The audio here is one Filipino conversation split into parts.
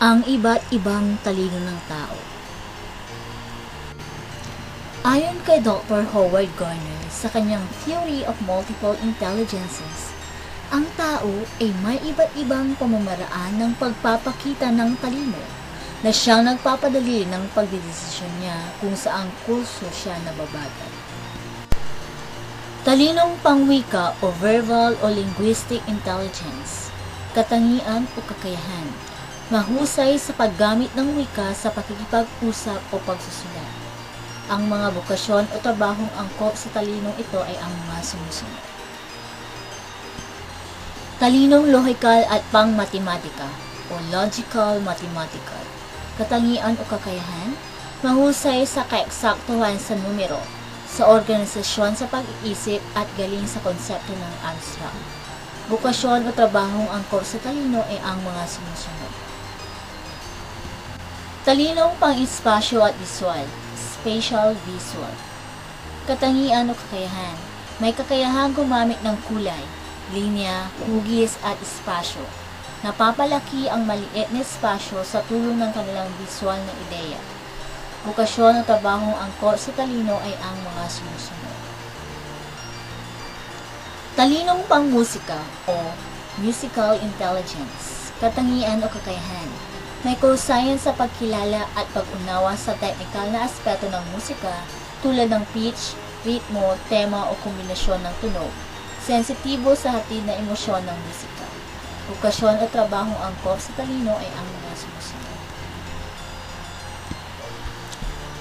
Ang iba't ibang talino ng tao. Ayon kay Dr. Howard Gardner sa kanyang Theory of Multiple Intelligences, ang tao ay may iba't ibang pamamaraan ng pagpapakita ng talino na siyang nagpapadali ng pagdedesisyon niya kung saang kurso siya nababatag. Talinong pangwika o verbal o linguistic intelligence, katangian o kakayahan, mahusay sa paggamit ng wika sa pakikipag-usap o pagsusulat. Ang mga bukasyon o trabahong angkop sa talinong ito ay ang mga sumusunod. Talinong lohikal at pang-matematika o logical mathematical, katangian o kakayahan, mahusay sa kaeksaktuhan sa numero, sa organisasyon sa pag-iisip at galing sa konsepto ng abstract. Bukasyon o trabahong angkop sa talino ay ang mga sumusunod. Talinong pang-espasyo at visual, spatial visual. Katangian o kakayahan, may kakayahang gumamit ng kulay, linya, hugis at espasyo. Napapalaki ang maliit na espasyo sa tulong ng kanilang visual na ideya. Bukasyon o trabahong angkop sa talino ay ang mga sumusunod. Talinong pangmusika o musical intelligence, katangian o kakayahan, may kahusayan sa pagkilala at pag-unawa sa teknikal na aspeto ng musika tulad ng pitch, ritmo, tema o kombinasyon ng tunog, sensitibo sa hatid na emosyon ng musika. Bukasyon o trabahong angkop sa talino ay ang mga sumusunod.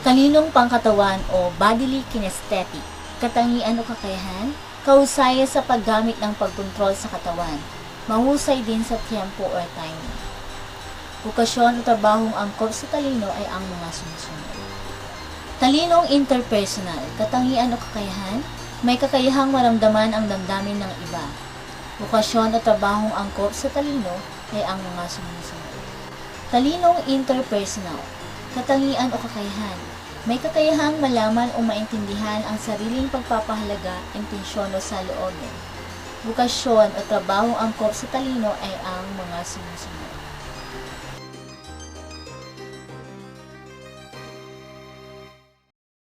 Talinong pangkatawan o bodily kinesthetic, katangian o kakayahan, kahusayan sa paggamit ng pagkontrol sa katawan, mahusay din sa tiempo or timing. Bukasyon o trabahong angkop sa talino ay ang mga sumusunod. Talinong interpersonal, katangian o kakayahan, may kakayahang maramdaman ang damdamin ng iba. Bukasyon o trabahong angkop sa talino ay ang mga sumusunod. Talinong interpersonal, katangian o kakayahan, may kakayahang malaman o maintindihan ang sariling pagpapahalaga, intensyon o saloobin. Bukasyon o trabahong angkop sa talino ay ang mga sumusunod.